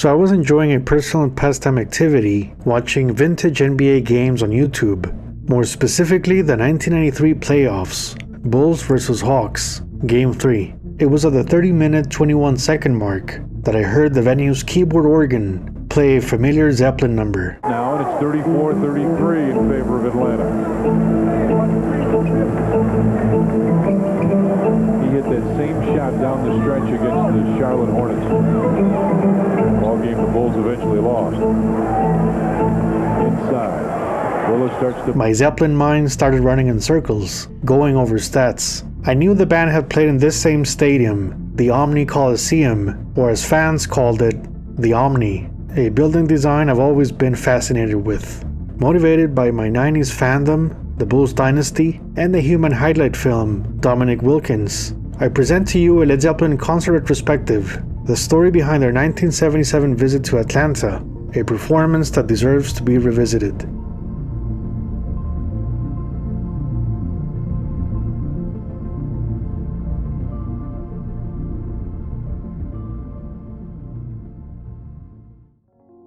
so I was enjoying a personal pastime activity watching vintage NBA games on YouTube, more specifically the 1993 playoffs, Bulls vs. Hawks, Game 3. It was at the 30-minute 21-second mark that I heard the venue's keyboard organ play a familiar Zeppelin number. Now and it's 34-33 in favor of Atlanta. He hit that same shot down the stretch against the Charlotte Hornets. Ball game the Bulls eventually lost. Inside. My Zeppelin mind started running in circles, going over stats. I knew the band had played in this same stadium, the Omni Coliseum, or as fans called it, the Omni, a building design I've always been fascinated with. Motivated by my 90s fandom, the Bulls dynasty, and the human highlight film, Dominic Wilkins, I present to you a Led Zeppelin concert retrospective, the story behind their 1977 visit to Atlanta, a performance that deserves to be revisited.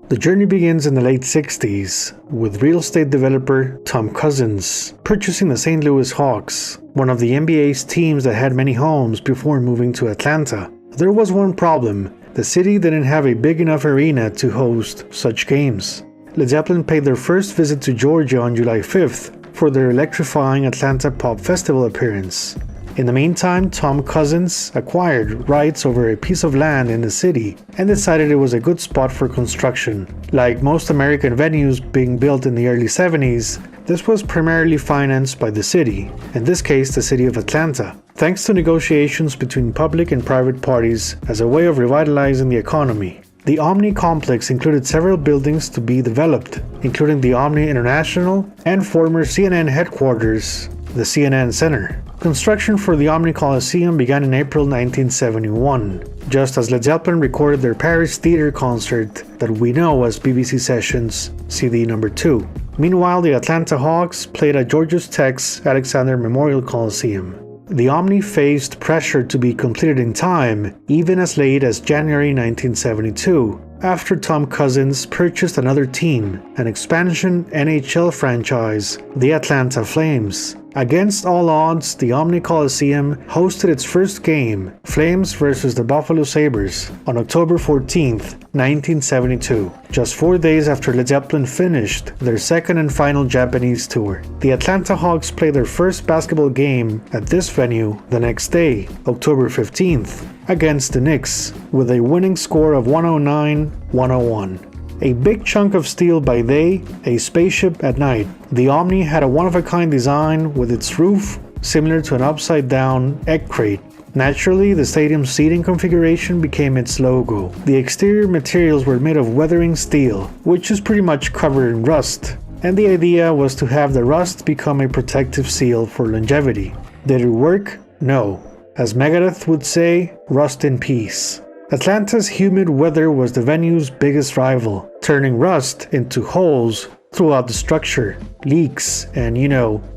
The journey begins in the late 60s, with real estate developer Tom Cousins purchasing the St. Louis Hawks, one of the NBA's teams that had many homes before moving to Atlanta. There was one problem: the city didn't have a big enough arena to host such games. Led Zeppelin paid their first visit to Georgia on July 5th for their electrifying Atlanta Pop Festival appearance. In the meantime, Tom Cousins acquired rights over a piece of land in the city and decided it was a good spot for construction. Like most American venues being built in the early 70s, this was primarily financed by the city, in this case the city of Atlanta, thanks to negotiations between public and private parties as a way of revitalizing the economy. The Omni complex included several buildings to be developed, including the Omni International and former CNN headquarters, the CNN Center. Construction for the Omni Coliseum began in April 1971, just as Led Zeppelin recorded their Paris theater concert that we know as BBC Sessions CD number 2. Meanwhile, the Atlanta Hawks played at Georgia Tech's Alexander Memorial Coliseum. The Omni faced pressure to be completed in time, even as late as January 1972, after Tom Cousins purchased another team, an expansion NHL franchise, the Atlanta Flames. Against all odds, the Omni Coliseum hosted its first game, Flames vs. the Buffalo Sabres, on October 14, 1972, just 4 days after Led Zeppelin finished their second and final Japanese tour. The Atlanta Hawks played their first basketball game at this venue the next day, October 15th, against the Knicks, with a winning score of 109-101. A big chunk of steel by day, a spaceship at night. The Omni had a one-of-a-kind design with its roof similar to an upside-down egg crate. Naturally, the stadium's seating configuration became its logo. The exterior materials were made of weathering steel, which is pretty much covered in rust, and the idea was to have the rust become a protective seal for longevity. Did it work? No. As Megadeth would say, rust in peace. Atlanta's humid weather was the venue's biggest rival, turning rust into holes throughout the structure, leaks, and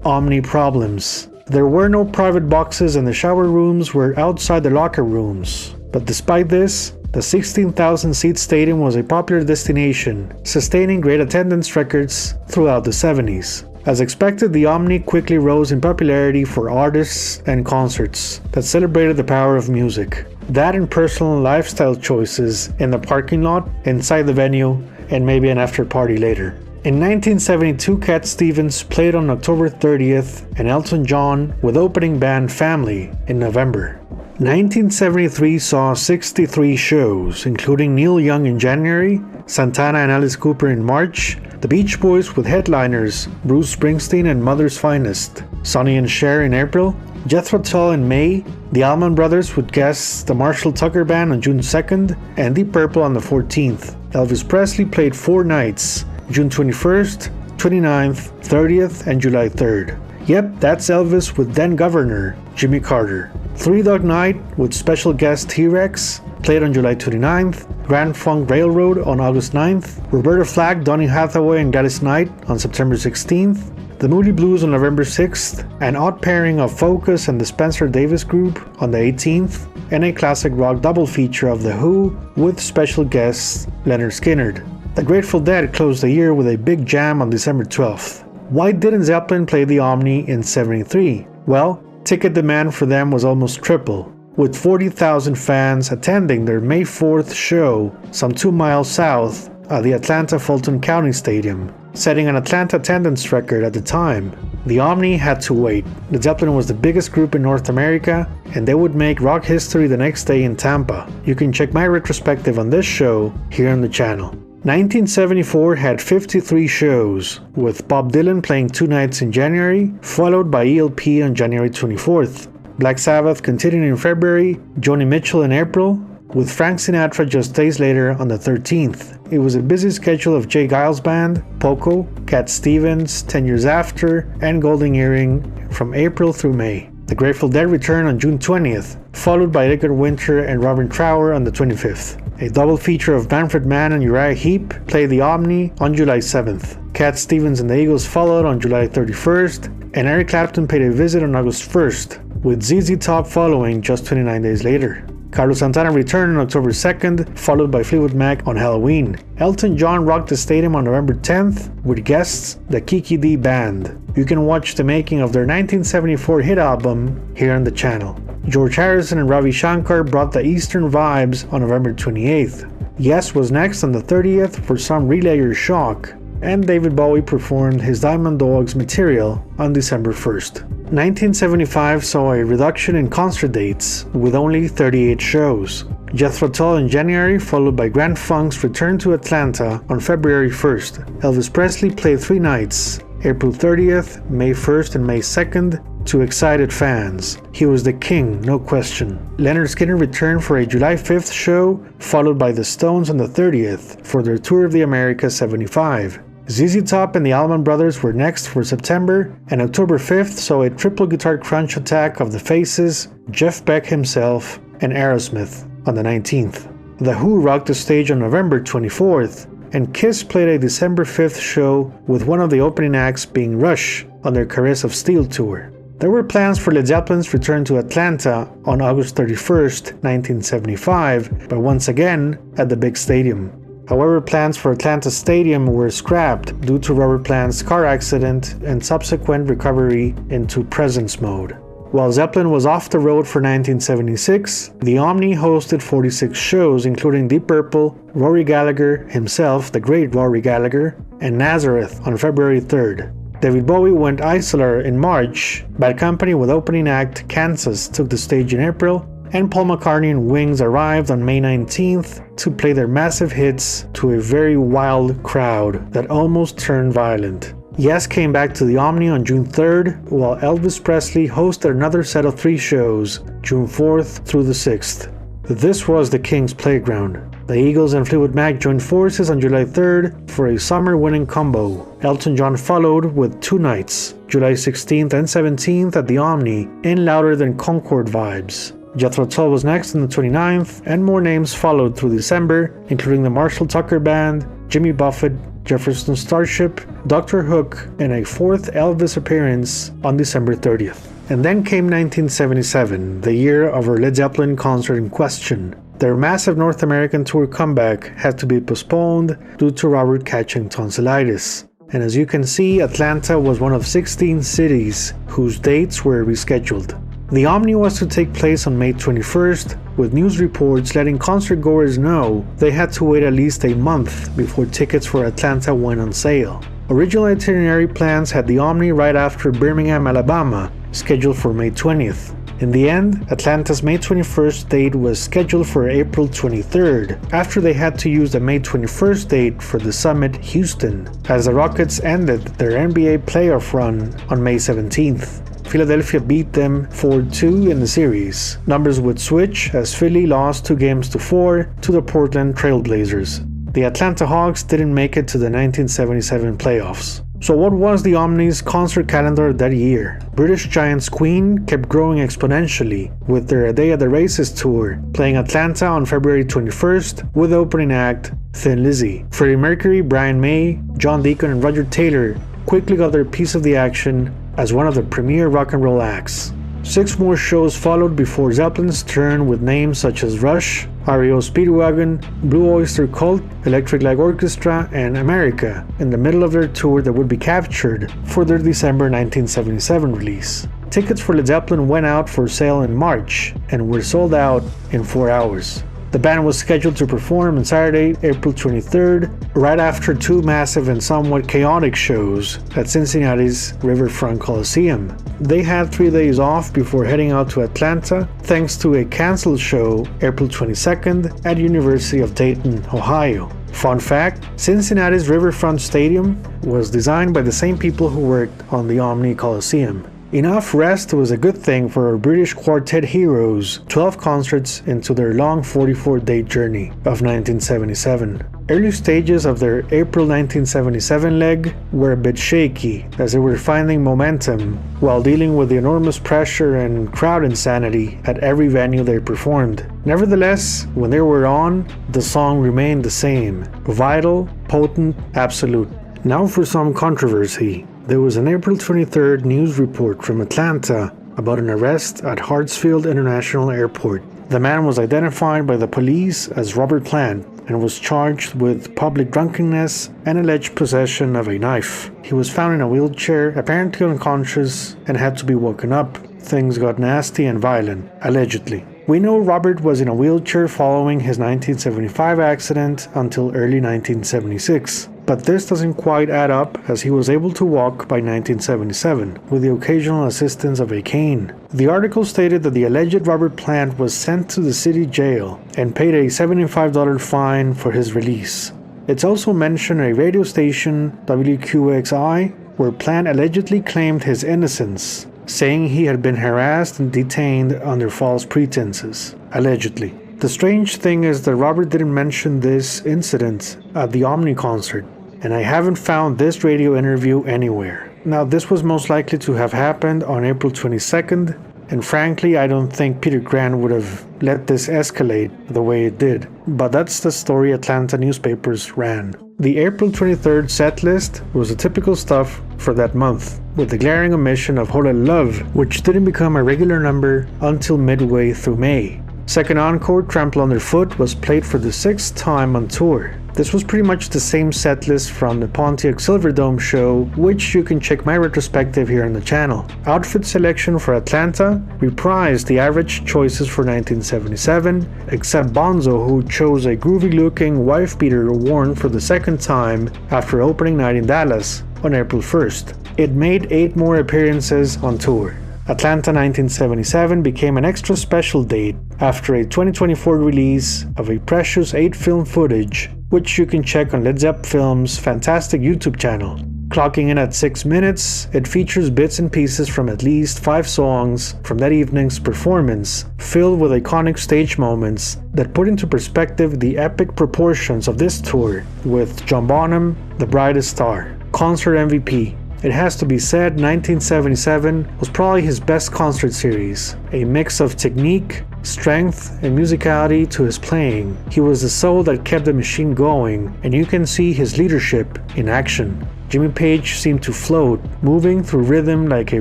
Omni problems. There were no private boxes and the shower rooms were outside the locker rooms. But despite this, the 16,000-seat stadium was a popular destination, sustaining great attendance records throughout the 70s. As expected, the Omni quickly rose in popularity for artists and concerts that celebrated the power of music. That and personal lifestyle choices in the parking lot, inside the venue, and maybe an after party later. In 1972, Cat Stevens played on October 30th and Elton John with opening band Family in November. 1973 saw 63 shows, including Neil Young in January, Santana and Alice Cooper in March, the Beach Boys with headliners Bruce Springsteen and Mother's Finest, Sonny and Cher in April, Jethro Tull in May, the Allman Brothers with guests the Marshall Tucker Band on June 2nd, and Deep Purple on the 14th. Elvis Presley played 4 nights, June 21st, 29th, 30th, and July 3rd. Yep, that's Elvis with then Governor Jimmy Carter. Three Dog Night with special guest T-Rex played on July 29th, Grand Funk Railroad on August 9th, Roberta Flack, Donny Hathaway, and Gladys Knight on September 16th, the Moody Blues on November 6th, an odd pairing of Focus and the Spencer Davis Group on the 18th, and a classic rock double feature of The Who with special guest Leonard Skinner. The Grateful Dead closed the year with a big jam on December 12th. Why didn't Zeppelin play the Omni in '73? Well, ticket demand for them was almost triple, with 40,000 fans attending their May 4th show some 2 miles south at the Atlanta Fulton County Stadium, setting an Atlanta attendance record at the time. The Omni had to wait. The Zeppelin was the biggest group in North America, and they would make rock history the next day in Tampa. You can check my retrospective on this show here on the channel. 1974 had 53 shows, with Bob Dylan playing 2 nights in January, followed by ELP on January 24th. Black Sabbath continued in February, Joni Mitchell in April, with Frank Sinatra just days later on the 13th. It was a busy schedule of Jay Giles Band, Poco, Cat Stevens, 10 Years After, and Golden Earring from April through May. The Grateful Dead returned on June 20th, followed by Edgar Winter and Robin Trower on the 25th. A double feature of Manfred Mann and Uriah Heep played the Omni on July 7th. Cat Stevens and the Eagles followed on July 31st, and Eric Clapton paid a visit on August 1st, with ZZ Top following just 29 days later. Carlos Santana returned on October 2nd, followed by Fleetwood Mac on Halloween. Elton John rocked the stadium on November 10th with guests the Kiki D Band. You can watch the making of their 1974 hit album here on the channel. George Harrison and Ravi Shankar brought the Eastern vibes on November 28th. Yes was next on the 30th for some Relayer shock, and David Bowie performed his Diamond Dogs material on December 1st. 1975 saw a reduction in concert dates, with only 38 shows. Jethro Tull in January, followed by Grand Funk's return to Atlanta on February 1st. Elvis Presley played 3 nights, April 30th, May 1st, and May 2nd, to excited fans. He was the king, no question. Leonard Skinner returned for a July 5th show, followed by the Stones on the 30th for their Tour of the Americas 75. ZZ Top and the Allman Brothers were next for September, and October 5th saw a triple guitar crunch attack of the Faces, Jeff Beck himself, and Aerosmith on the 19th. The Who rocked the stage on November 24th, and Kiss played a December 5th show, with one of the opening acts being Rush on their Caress of Steel tour. There were plans for Led Zeppelin's return to Atlanta on August 31st, 1975, but once again at the big stadium. However, plans for Atlanta Stadium were scrapped due to Robert Plant's car accident and subsequent recovery into presence mode. While Zeppelin was off the road for 1976, the Omni hosted 46 shows including Deep Purple, Rory Gallagher himself, the great Rory Gallagher, and Nazareth on February 3rd. David Bowie went Isolar in March, Bad Company with opening act Kansas took the stage in April, and Paul McCartney and Wings arrived on May 19th to play their massive hits to a very wild crowd that almost turned violent. Yes came back to the Omni on June 3rd, while Elvis Presley hosted another set of 3 shows, June 4th through the 6th. This was the King's Playground. The Eagles and Fleetwood Mac joined forces on July 3rd for a summer-winning combo. Elton John followed with 2 nights, July 16th and 17th at the Omni, in louder than Concord vibes. Jethro Tull was next on the 29th, and more names followed through December, including the Marshall Tucker Band, Jimmy Buffett, Jefferson Starship, Dr. Hook, and a 4th Elvis appearance on December 30th. And then came 1977, the year of our Led Zeppelin concert in question. Their massive North American tour comeback had to be postponed due to Robert catching tonsillitis. And as you can see, Atlanta was one of 16 cities whose dates were rescheduled. The Omni was to take place on May 21st, with news reports letting concertgoers know they had to wait at least a month before tickets for Atlanta went on sale. Original itinerary plans had the Omni right after Birmingham, Alabama, scheduled for May 20th. In the end, Atlanta's May 21st date was scheduled for April 23rd, after they had to use the May 21st date for the Summit Houston, as the Rockets ended their NBA playoff run on May 17th. Philadelphia beat them 4-2 in the series. Numbers would switch as Philly lost 2-4 to the Portland Trail Blazers. The Atlanta Hawks didn't make it to the 1977 playoffs. So what was the Omni's concert calendar that year? British Giants Queen kept growing exponentially with their A Day at the Races tour, playing Atlanta on February 21st with opening act Thin Lizzy. Freddie Mercury, Brian May, John Deacon, and Roger Taylor quickly got their piece of the action as one of the premier rock and roll acts. 6 more shows followed before Zeppelin's turn with names such as Rush, REO Speedwagon, Blue Oyster Cult, Electric Light Orchestra, and America in the middle of their tour that would be captured for their December 1977 release. Tickets for Led Zeppelin went out for sale in March and were sold out in 4 hours. The band was scheduled to perform on Saturday, April 23rd, right after 2 massive and somewhat chaotic shows at Cincinnati's Riverfront Coliseum. They had 3 days off before heading out to Atlanta, thanks to a canceled show April 22nd at University of Dayton, Ohio. Fun fact, Cincinnati's Riverfront Stadium was designed by the same people who worked on the Omni Coliseum. Enough rest was a good thing for our British quartet heroes, 12 concerts into their long 44-day journey of 1977. Early stages of their April 1977 leg were a bit shaky as they were finding momentum while dealing with the enormous pressure and crowd insanity at every venue they performed. Nevertheless, when they were on, the song remained the same: vital, potent, absolute. Now for some controversy. There was an April 23rd news report from Atlanta about an arrest at Hartsfield International Airport. The man was identified by the police as Robert Plant and was charged with public drunkenness and alleged possession of a knife. He was found in a wheelchair, apparently unconscious, and had to be woken up. Things got nasty and violent, allegedly. We know Robert was in a wheelchair following his 1975 accident until early 1976. But this doesn't quite add up, as he was able to walk by 1977, with the occasional assistance of a cane. The article stated that the alleged Robert Plant was sent to the city jail and paid a $75 fine for his release. It's also mentioned a radio station, WQXI, where Plant allegedly claimed his innocence, saying he had been harassed and detained under false pretenses, allegedly. The strange thing is that Robert didn't mention this incident at the Omni concert, and I haven't found this radio interview anywhere. Now, this was most likely to have happened on April 22nd, and frankly, I don't think Peter Grant would have let this escalate the way it did. But that's the story Atlanta newspapers ran. The April 23rd set list was the typical stuff for that month, with the glaring omission of Whole Lotta Love, which didn't become a regular number until midway through May. Second Encore, Trample Underfoot, was played for the 6th time on tour. This was pretty much the same set list from the Pontiac Silverdome show, which you can check my retrospective here on the channel. Outfit selection for Atlanta reprised the average choices for 1977, except Bonzo, who chose a groovy-looking wife beater worn for the 2nd time after opening night in Dallas on April 1st. It made 8 more appearances on tour. Atlanta 1977 became an extra special date after a 2024 release of a precious 8 film footage, which you can check on Led Zepp Film's fantastic YouTube channel. Clocking in at 6 minutes, it features bits and pieces from at least 5 songs from that evening's performance, filled with iconic stage moments that put into perspective the epic proportions of this tour, with John Bonham, the brightest star, concert MVP. It has to be said, 1977 was probably his best concert series, a mix of technique, strength, and musicality to his playing. He was the soul that kept the machine going, and you can see his leadership in action. Jimmy Page seemed to float, moving through rhythm like a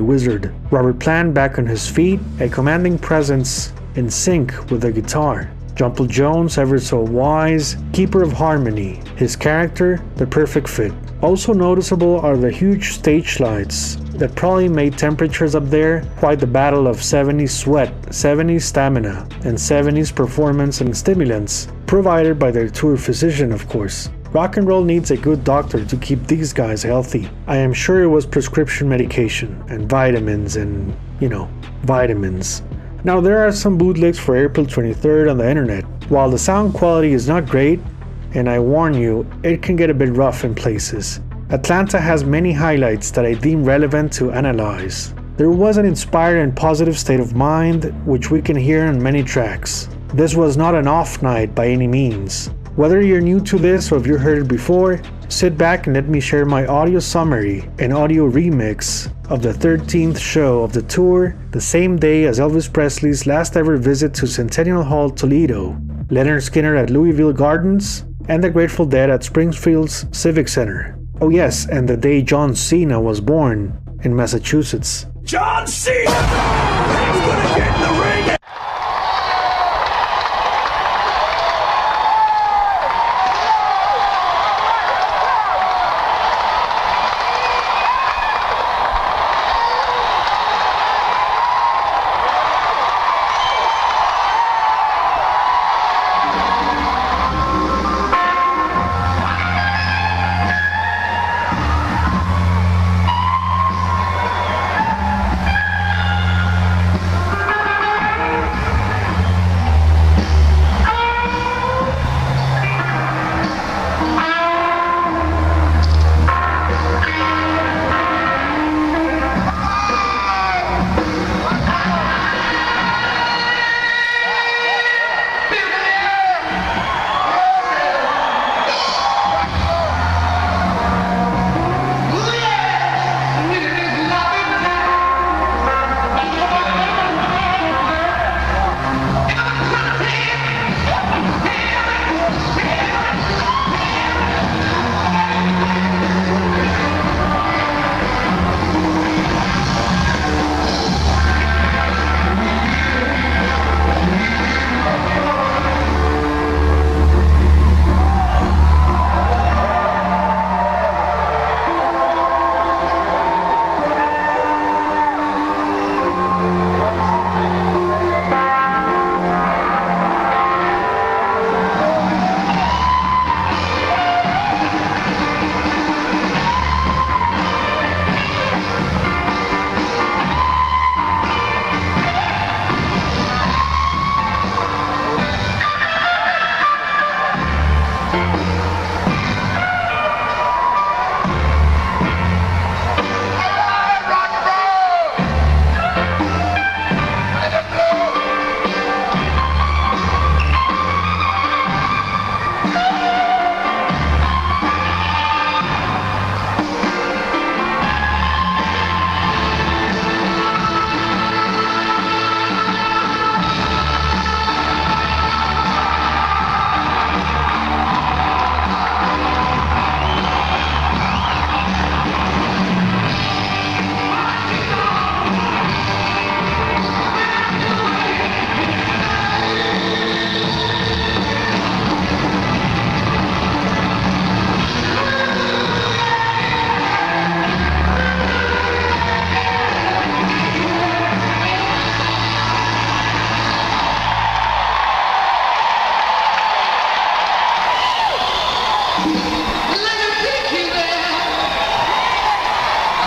wizard. Robert Plant back on his feet, a commanding presence in sync with the guitar. John Paul Jones, ever so wise, keeper of harmony, his character, the perfect fit. Also noticeable are the huge stage lights that probably made temperatures up there quite the battle of 70s sweat, 70s stamina, and 70s performance and stimulants, provided by their tour physician, of course. Rock and roll needs a good doctor to keep these guys healthy. I am sure it was prescription medication and vitamins and, vitamins. Now, there are some bootlegs for April 23rd on the internet. While the sound quality is not great, and I warn you, it can get a bit rough in places, Atlanta has many highlights that I deem relevant to analyze. There was an inspired and positive state of mind, which we can hear on many tracks. This was not an off night by any means. Whether you're new to this or if you heard it before, sit back and let me share my audio summary and audio remix of the 13th show of the tour, the same day as Elvis Presley's last ever visit to Centennial Hall, Toledo, Leonard Skinner at Louisville Gardens, and the Grateful Dead at Springfield's Civic Center. Oh yes, and the day John Cena was born in Massachusetts. John Cena!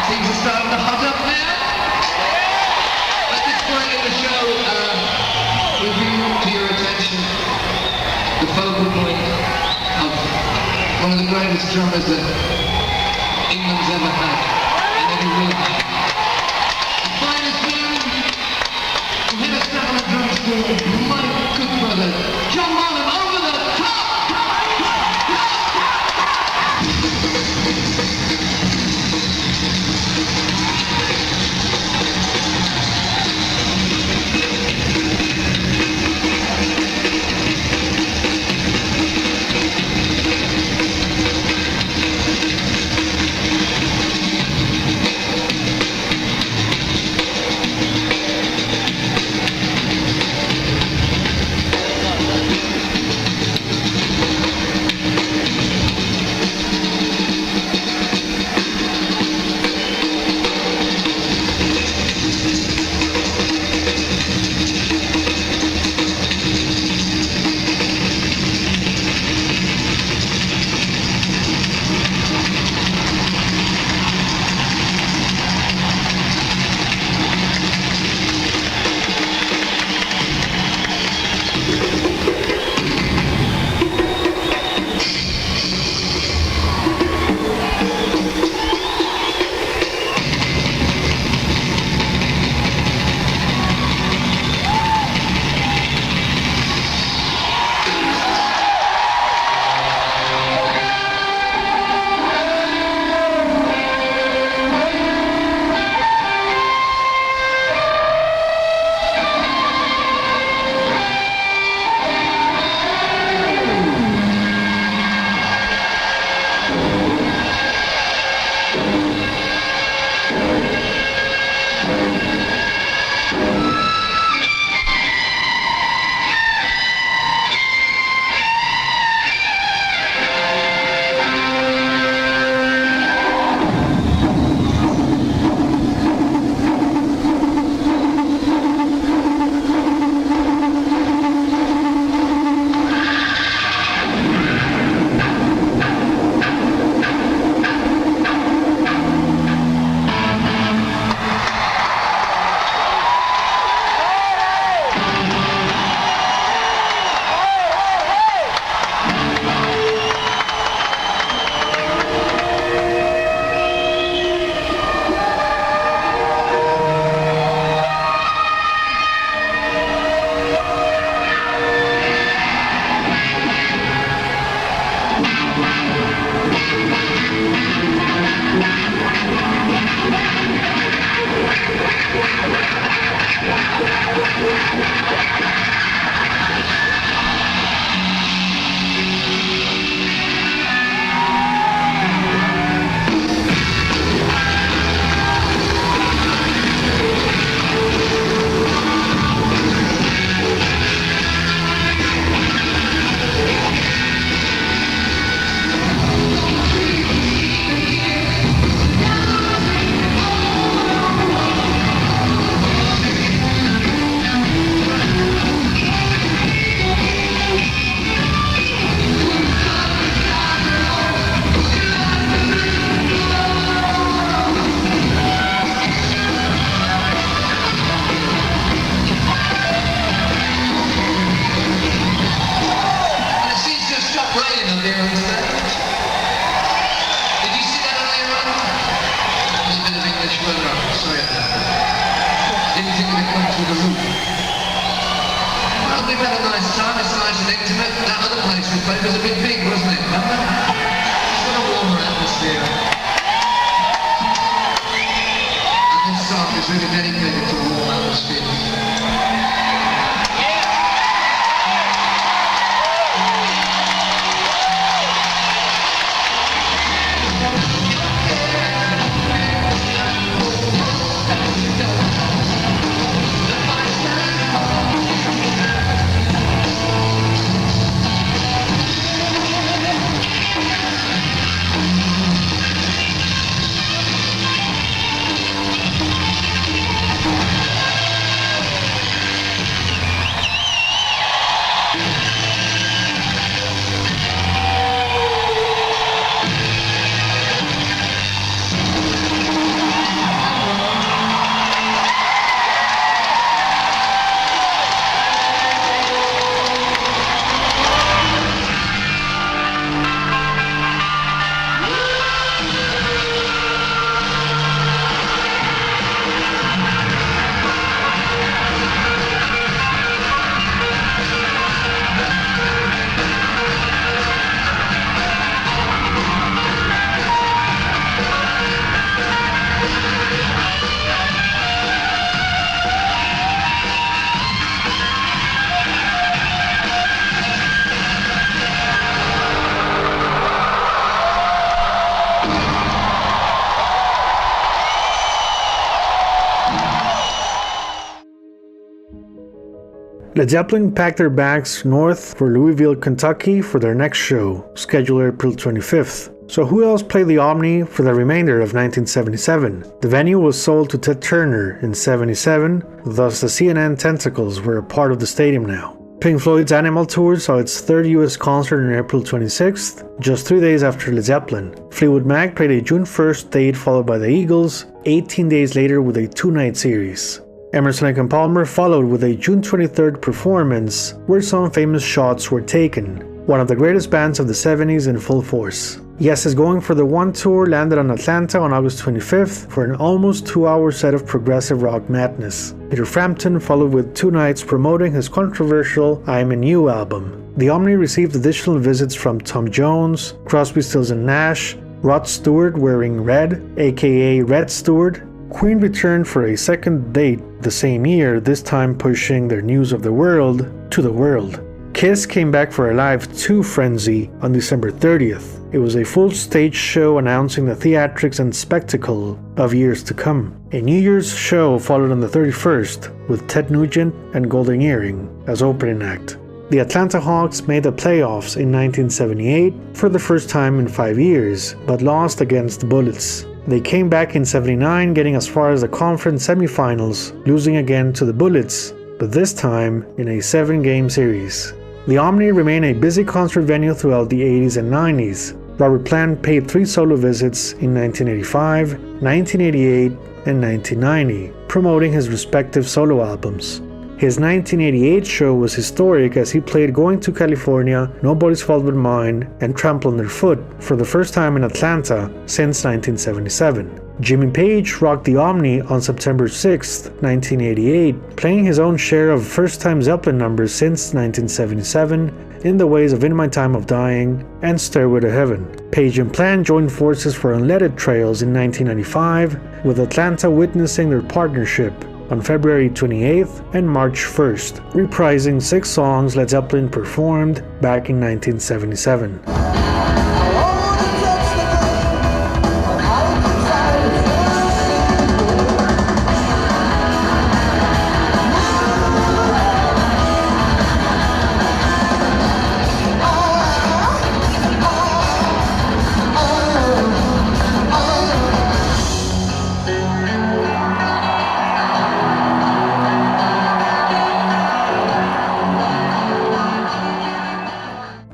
Things are starting to hot up now. At this point in the show, we bring to your attention the focal point of one of the greatest drummers that England's ever had, and ever will have. The finest man who hit us down on drum school, my good brother, John Marlon, over the top! Led Zeppelin packed their bags north for Louisville, Kentucky for their next show, scheduled April 25th. So who else played the Omni for the remainder of 1977? The venue was sold to Ted Turner in 77, thus the CNN tentacles were a part of the stadium now. Pink Floyd's Animal Tour saw its third US concert on April 26th, just 3 days after Led Zeppelin. Fleetwood Mac played a June 1st date followed by the Eagles, 18 days later with a 2-night series. Emerson & Palmer followed with a June 23rd performance where some famous shots were taken. One of the greatest bands of the 70s in full force. Yes is Going for the One tour landed on Atlanta on August 25th for an almost 2-hour set of progressive rock madness. Peter Frampton followed with 2 nights promoting his controversial I'm In You album. The Omni received additional visits from Tom Jones, Crosby, Stills & Nash, Rod Stewart wearing red, aka Red Stewart. Queen returned for a second date the same year, this time pushing their News of the World to the world. Kiss came back for a Live 2 frenzy on December 30th. It was a full stage show announcing the theatrics and spectacle of years to come. A New Year's show followed on the 31st with Ted Nugent and Golden Earring as opening act. The Atlanta Hawks made the playoffs in 1978 for the first time in 5 years, but lost against the Bullets. They came back in 79, getting as far as the conference semifinals, losing again to the Bullets, but this time in a 7-game series. The Omni remained a busy concert venue throughout the 80s and 90s. Robert Plant paid 3 solo visits in 1985, 1988, and 1990, promoting his respective solo albums. His 1988 show was historic as he played Going to California, Nobody's Fault But Mine, and Trample Underfoot for the first time in Atlanta since 1977. Jimmy Page rocked the Omni on September 6, 1988, playing his own share of first-time Zeppelin numbers since 1977 in the ways of In My Time of Dying and Stairway to Heaven. Page and Plant joined forces for Unleaded Trails in 1995, with Atlanta witnessing their partnership on February 28th and March 1st, reprising 6 songs Led Zeppelin performed back in 1977.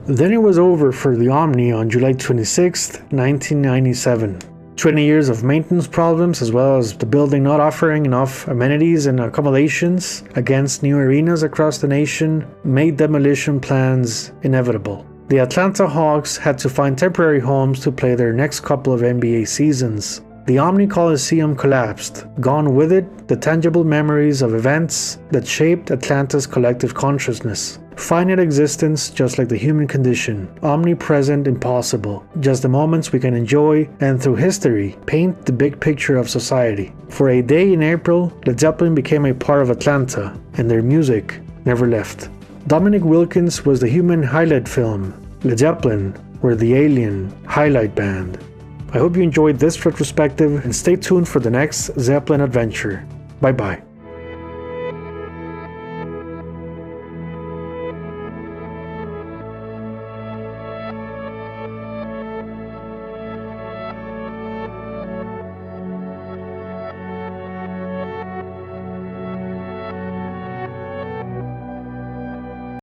Then it was over for the Omni on July 26, 1997. 20 years of maintenance problems as well as the building not offering enough amenities and accommodations against new arenas across the nation made demolition plans inevitable. The Atlanta Hawks had to find temporary homes to play their next couple of NBA seasons. The Omni Coliseum collapsed, gone with it the tangible memories of events that shaped Atlanta's collective consciousness. Finite existence, just like the human condition, omnipresent, impossible, just the moments we can enjoy and through history paint the big picture of society. For a day in April, Led Zeppelin became a part of Atlanta, and their music never left. Dominic Wilkins was the human highlight film. Led Zeppelin were the alien highlight band. I hope you enjoyed this retrospective and stay tuned for the next Zeppelin adventure. Bye bye.